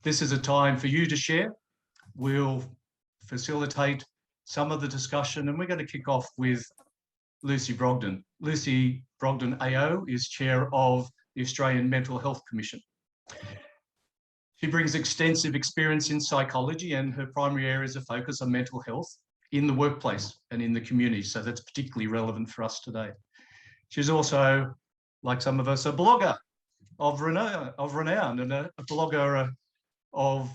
This is a time for you to share. We'll facilitate some of the discussion, and we're going to kick off with Lucy Brogden. Lucy Brogden AO is chair of the Australian Mental Health Commission. She brings extensive experience in psychology, and her primary areas of focus are mental health in the workplace and in the community. So that's particularly relevant for us today. She's also, like some of us, a blogger of renown and a blogger of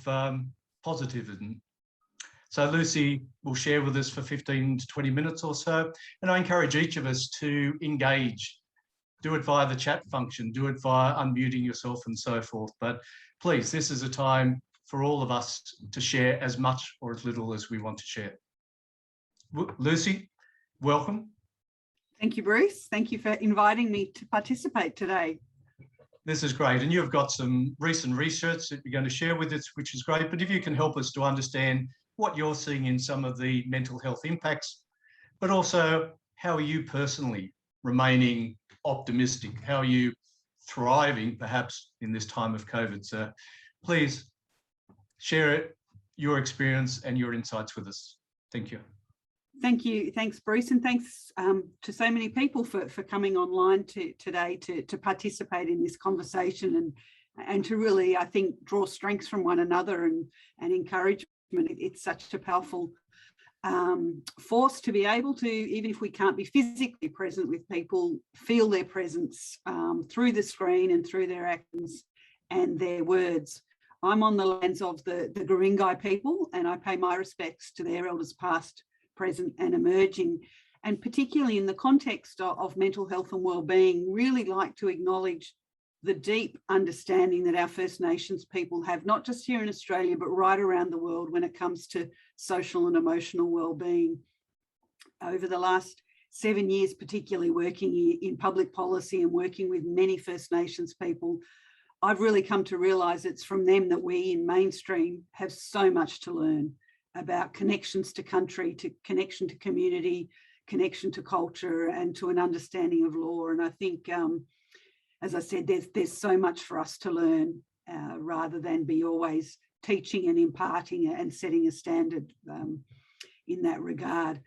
positivism. So Lucy will share with us for 15 to 20 minutes or so. And I encourage each of us to engage. Do it via the chat function, do it via unmuting yourself and so forth. But please, this is a time for all of us to share as much or as little as we want to share. Lucy, welcome. Thank you, Bruce. Thank you for inviting me to participate today. This is great. And you've got some recent research that you're going to share with us, which is great. But if you can help us to understand what you're seeing in some of the mental health impacts, but also how are you personally remaining optimistic? How are you thriving perhaps in this time of COVID? So please share your experience and your insights with us. Thank you. Thank you. Thanks, Bruce. And thanks to so many people for coming online today to participate in this conversation and to really, I think, draw strengths from one another and encouragement. It's such a powerful force to be able to, even if we can't be physically present with people, feel their presence through the screen and through their actions and their words. I'm on the lands of the Guringai people, and I pay my respects to their elders past, present and emerging, and particularly in the context of mental health and wellbeing, really like to acknowledge the deep understanding that our First Nations people have, not just here in Australia, but right around the world when it comes to social and emotional wellbeing. Over the last 7 years, particularly working in public policy and working with many First Nations people, I've really come to realise it's from them that we in mainstream have so much to learn about connections to country, to connection to community, connection to culture, and to an understanding of law. And I think, as I said, there's so much for us to learn rather than be always teaching and imparting and setting a standard in that regard.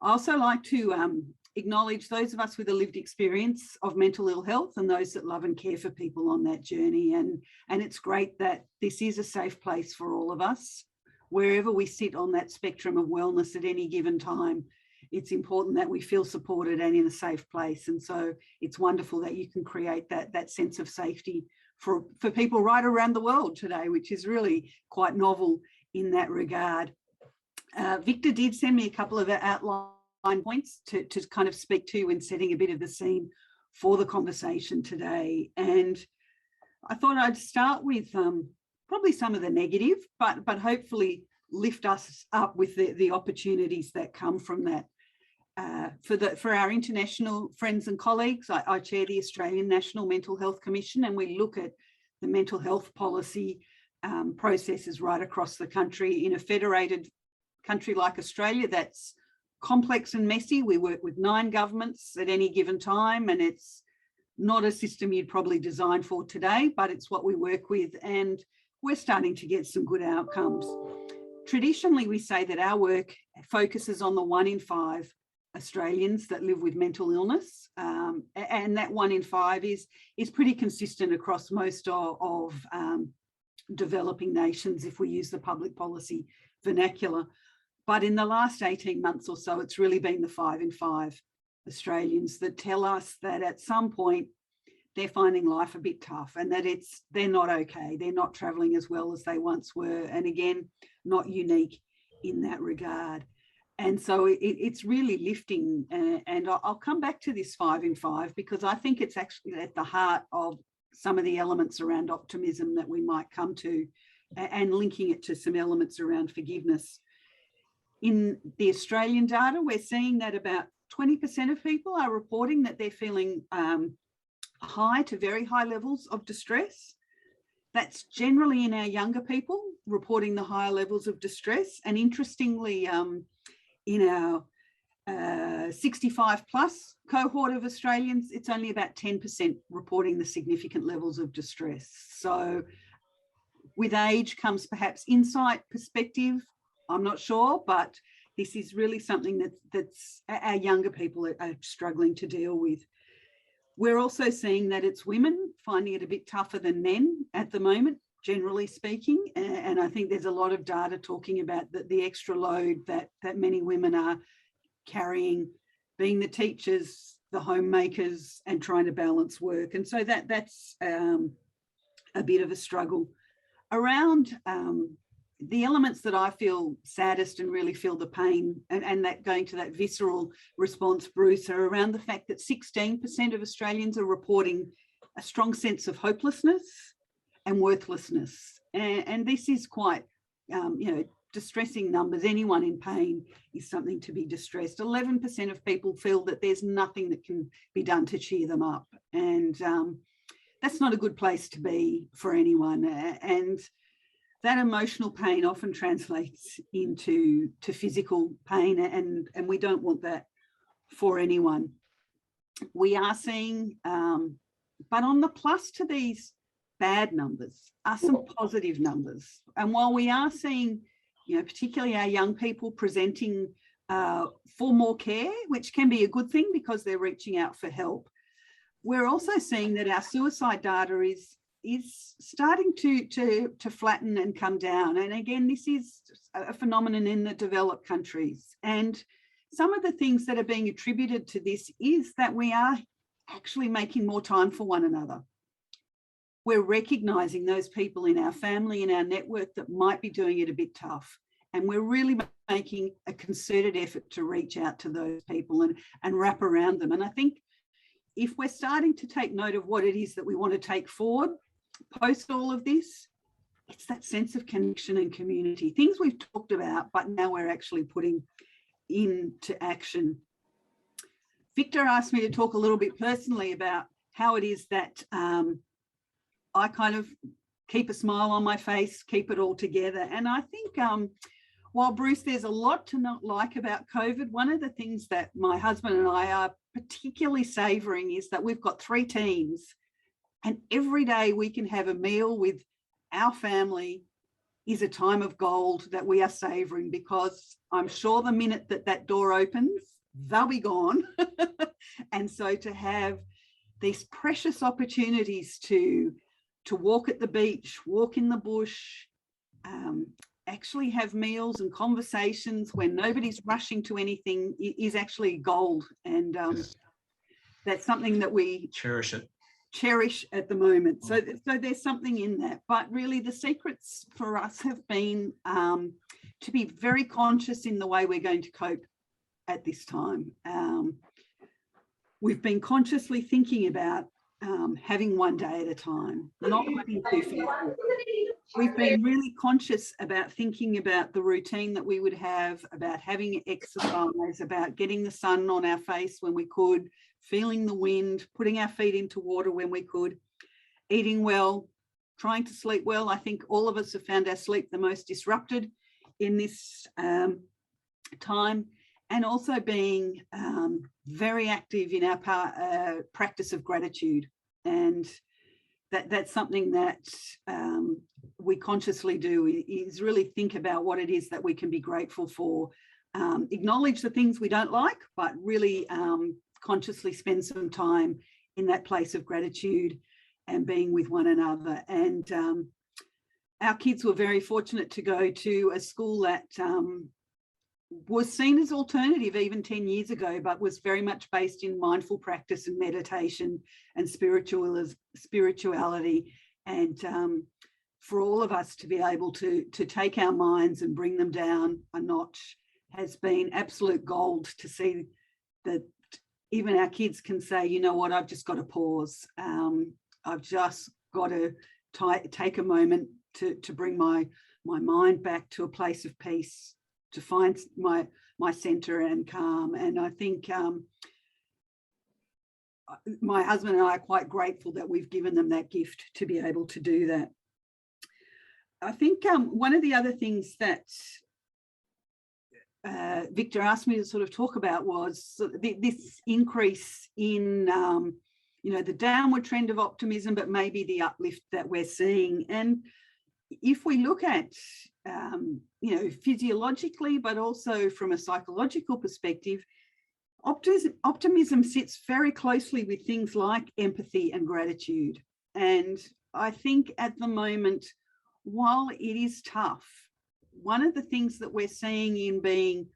I also like to acknowledge those of us with a lived experience of mental ill health and those that love and care for people on that journey. And it's great that this is a safe place for all of us. Wherever we sit on that spectrum of wellness at any given time, it's important that we feel supported and in a safe place. And so it's wonderful that you can create that sense of safety for people right around the world today, which is really quite novel in that regard. Victor did send me a couple of outline points to kind of speak to when setting a bit of the scene for the conversation today. And I thought I'd start with probably some of the negative, but hopefully lift us up with the opportunities that come from that. For our international friends and colleagues, I chair the Australian National Mental Health Commission, and we look at the mental health policy processes right across the country. In a federated country like Australia, that's complex and messy. We work with 9 governments at any given time, and it's not a system you'd probably design for today, but it's what we work with, and we're starting to get some good outcomes. Traditionally, we say that our work focuses on the 1 in 5 Australians that live with mental illness, and that 1 in 5 is pretty consistent across most of developing nations if we use the public policy vernacular. But in the last 18 months or so, it's really been the 5 in 5 Australians that tell us that at some point they're finding life a bit tough and that they're not okay. They're not travelling as well as they once were. And again, not unique in that regard. And so it's really lifting. And I'll come back to this 5 in 5 because I think it's actually at the heart of some of the elements around optimism that we might come to, and linking it to some elements around forgiveness. In the Australian data, we're seeing that about 20% of people are reporting that they're feeling high to very high levels of distress. That's generally in our younger people reporting the higher levels of distress. And interestingly, in our 65 plus cohort of Australians, it's only about 10% reporting the significant levels of distress. So With age comes perhaps insight, perspective. I'm not sure, but this is really something that's our younger people are struggling to deal with. We're also seeing that it's women finding it a bit tougher than men at the moment, generally speaking. And I think there's a lot of data talking about the extra load that many women are carrying, being the teachers, the homemakers, and trying to balance work. And so that's a bit of a struggle. Around the elements that I feel saddest and really feel the pain, and that going to that visceral response, Bruce, are around the fact that 16% of Australians are reporting a strong sense of hopelessness and worthlessness. And this is quite, distressing numbers. Anyone in pain is something to be distressed. 11% of people feel that there's nothing that can be done to cheer them up. And that's not a good place to be for anyone. And that emotional pain often translates into physical pain, and we don't want that for anyone. We are seeing, but on the plus to these bad numbers are some positive numbers. And while we are seeing, particularly our young people presenting for more care, which can be a good thing because they're reaching out for help, we're also seeing that our suicide data is starting to flatten and come down. And again, this is a phenomenon in the developed countries. And some of the things that are being attributed to this is that we are actually making more time for one another. We're recognising those people in our family, in our network that might be doing it a bit tough. And we're really making a concerted effort to reach out to those people and wrap around them. And I think if we're starting to take note of what it is that we want to take forward, post all of this, it's that sense of connection and community, things we've talked about, but now we're actually putting into action. Victor asked me to talk a little bit personally about how it is that I kind of keep a smile on my face, keep it all together. And I think while, Bruce, there's a lot to not like about COVID, one of the things that my husband and I are particularly savouring is that we've got 3 teens, and every day we can have a meal with our family is a time of gold that we are savouring, because I'm sure the minute that door opens, they'll be gone. And so to have these precious opportunities to walk at the beach, walk in the bush, actually have meals and conversations when nobody's rushing to anything is actually gold. And that's something that we cherish at the moment. So there's something in that. But really the secrets for us have been to be very conscious in the way we're going to cope at this time. We've been consciously thinking about having one day at a time, not looking too far. We've been really conscious about thinking about the routine that we would have, about having exercise, about getting the sun on our face when we could, feeling the wind, putting our feet into water when we could, eating well, trying to sleep well. I think all of us have found our sleep the most disrupted in this time, and also being very active in our practice of gratitude. And that's something that we consciously do, is really think about what it is that we can be grateful for, acknowledge the things we don't like, but really consciously spend some time in that place of gratitude and being with one another. And our kids were very fortunate to go to a school that was seen as alternative even 10 years ago, but was very much based in mindful practice and meditation and spirituality. And for all of us to be able to take our minds and bring them down a notch has been absolute gold, to see that even our kids can say, you know what, I've just got to pause. I've just got to take a moment to bring my mind back to a place of peace, to find my center and calm. And I think my husband and I are quite grateful that we've given them that gift to be able to do that. I think one of the other things that Victor asked me to sort of talk about was this increase in, the downward trend of optimism, but maybe the uplift that we're seeing. And, if we look at, physiologically, but also from a psychological perspective, optimism sits very closely with things like empathy and gratitude. And I think at the moment, while it is tough, one of the things that we're seeing in being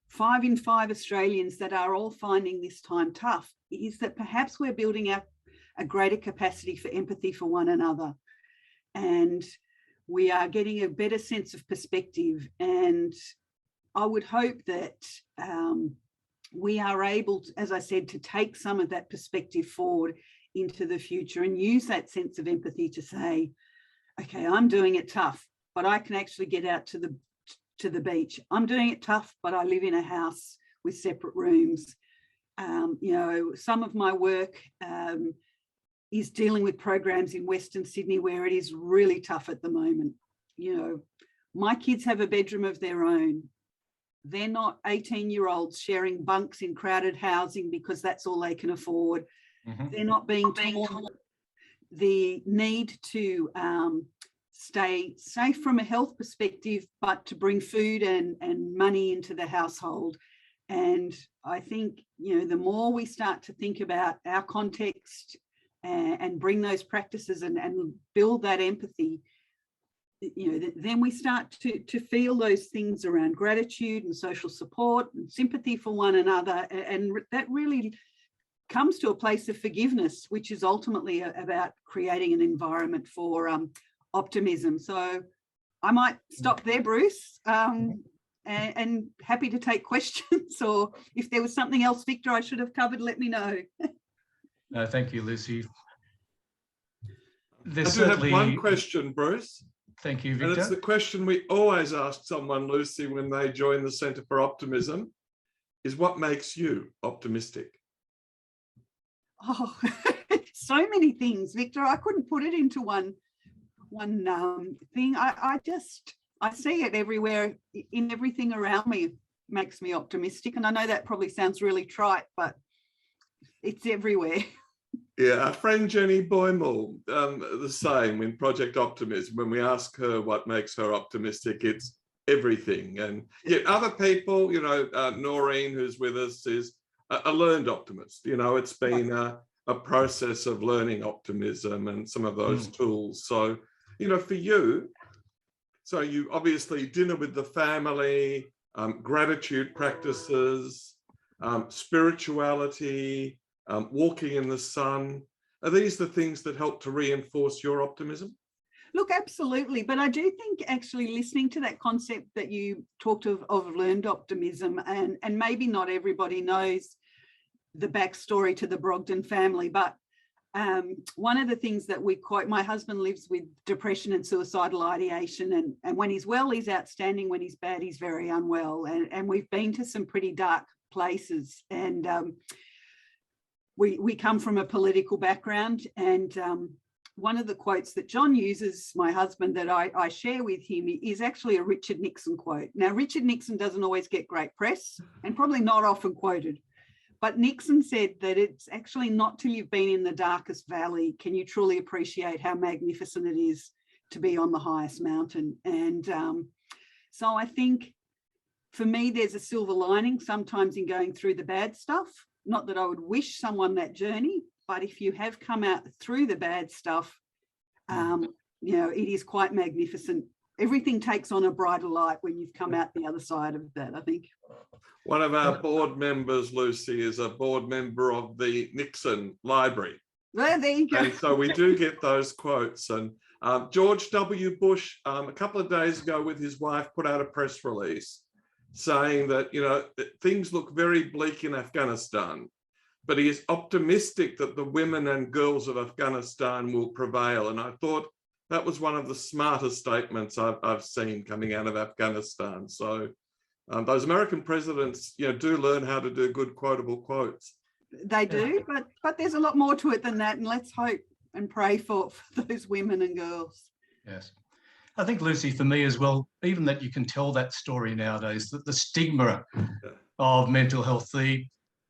5 in 5 Australians that are all finding this time tough is that perhaps we're building up a greater capacity for empathy for one another. And we are getting a better sense of perspective. And I would hope that we are able, as I said, to take some of that perspective forward into the future and use that sense of empathy to say, okay, I'm doing it tough, but I can actually get out to the beach. I'm doing it tough, but I live in a house with separate rooms. Some of my work is dealing with programs in Western Sydney where it is really tough at the moment. My kids have a bedroom of their own. They're not 18-year-olds sharing bunks in crowded housing because that's all they can afford. Mm-hmm. They're not being taught the need to stay safe from a health perspective, but to bring food and money into the household. And I think, the more we start to think about our context and bring those practices and build that empathy, then we start to feel those things around gratitude and social support and sympathy for one another. And that really comes to a place of forgiveness, which is ultimately about creating an environment for optimism. So I might stop there, Bruce, and happy to take questions, or if there was something else, Victor, I should have covered, let me know. No, thank you, Lucy. I do have one question, Bruce. Thank you, Victor. And it's the question we always ask someone, Lucy, when they join the Centre for Optimism, is what makes you optimistic? Oh, so many things, Victor. I couldn't put it into one thing. I see it everywhere, in everything around me. It makes me optimistic. And I know that probably sounds really trite, but it's everywhere. Yeah, our friend Jenny Boymel, the same in Project Optimism. When we ask her what makes her optimistic, it's everything. And yet other people, Noreen, who's with us, is a learned optimist. It's been a process of learning optimism and some of those tools. So, for you, so you obviously dinner with the family, gratitude practices, spirituality, walking in the sun. Are these the things that help to reinforce your optimism? Look, absolutely. But I do think actually listening to that concept that you talked of learned optimism, and maybe not everybody knows the backstory to the Brogden family, but one of the things that we quote, my husband lives with depression and suicidal ideation, and when he's well, he's outstanding. When he's bad, he's very unwell. And we've been to some pretty dark places. And we come from a political background, and one of the quotes that John uses, my husband, that I share with him is actually a Richard Nixon quote. Now, Richard Nixon doesn't always get great press and probably not often quoted, but Nixon said that it's actually not till you've been in the darkest valley can you truly appreciate how magnificent it is to be on the highest mountain. And so I think for me, there's a silver lining sometimes in going through the bad stuff. Not that I would wish someone that journey, but if you have come out through the bad stuff, it is quite magnificent. Everything takes on a brighter light when you've come out the other side of that, I think. One of our board members, Lucy, is a board member of the Nixon Library. Well, there you go. And so we do get those quotes. And George W. Bush, a couple of days ago with his wife, put out a press release saying that, things look very bleak in Afghanistan, but he is optimistic that the women and girls of Afghanistan will prevail. And I thought that was one of the smartest statements I've seen coming out of Afghanistan. So those American presidents, do learn how to do good quotable quotes. They do, but there's a lot more to it than that. And let's hope and pray for those women and girls. Yes. I think, Lucy, for me as well, even that you can tell that story nowadays, that the stigma of mental health, the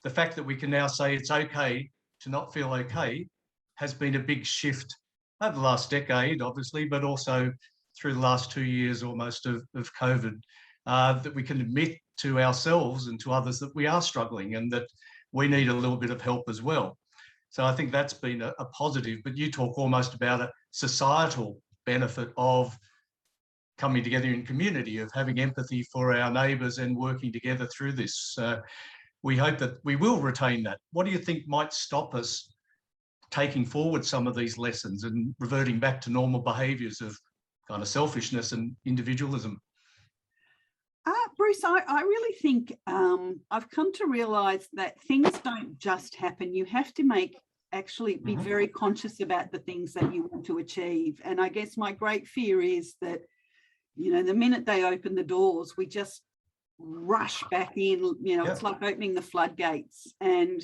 fact that we can now say it's okay to not feel okay has been a big shift over the last decade, obviously, but also through the last 2 years almost of COVID, that we can admit to ourselves and to others that we are struggling and that we need a little bit of help as well. So I think that's been a positive, but you talk almost about a societal benefit of coming together in community, of having empathy for our neighbours and working together through this. We hope that we will retain that. What do you think might stop us taking forward some of these lessons and reverting back to normal behaviours of kind of selfishness and individualism? Bruce, I really think I've come to realise that things don't just happen. You have to actually be very conscious about the things that you want to achieve. And I guess my great fear is that, you know, the minute they open the doors, we just rush back in. You know, It's like opening the floodgates. And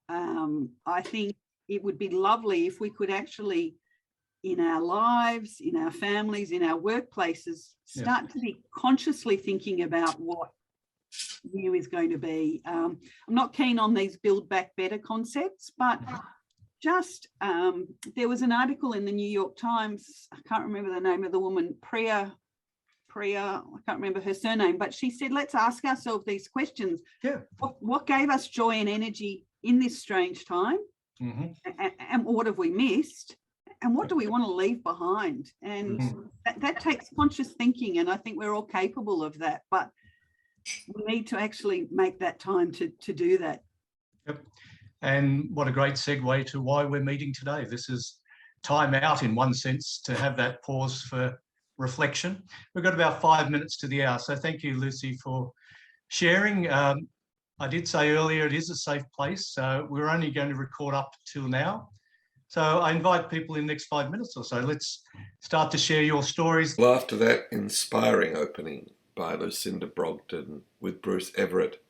I think it would be lovely if we could actually, in our lives, in our families, in our workplaces, start to be consciously thinking about what new is going to be. I'm not keen on these build back better concepts, but just there was an article in the New York Times, I can't remember the name of the woman, Priya, I can't remember her surname, but she said, let's ask ourselves these questions. What gave us joy and energy in this strange time? And what have we missed? And what do we want to leave behind? And that takes conscious thinking, and I think we're all capable of that, but we need to actually make that time to do that. And what a great segue to why we're meeting today. This is time out in one sense to have that pause for reflection. We've got about 5 minutes to the hour, so thank you, Lucy, for sharing. I did say earlier it is a safe place, so we're only going to record up till now. So I invite people in the next 5 minutes or so. Let's start to share your stories. Well, after that inspiring opening by Lucy Brogden with Bruce Everett,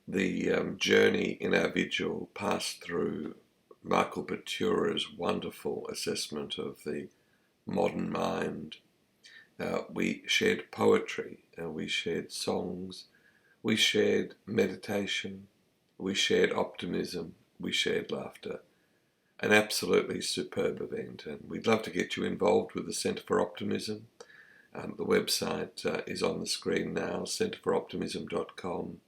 the journey in our vigil passed through Michael Batura's wonderful assessment of the modern mind. We shared poetry, and we shared songs, we shared meditation, we shared optimism, we shared laughter. An absolutely superb event, and we'd love to get you involved with the Centre for Optimism. The website is on the screen now, centreforoptimism.com.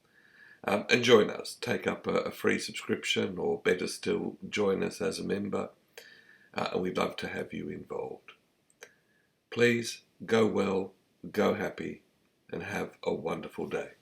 And join us. Take up a free subscription, or better still, join us as a member, and we'd love to have you involved. Please go well, go happy, and have a wonderful day.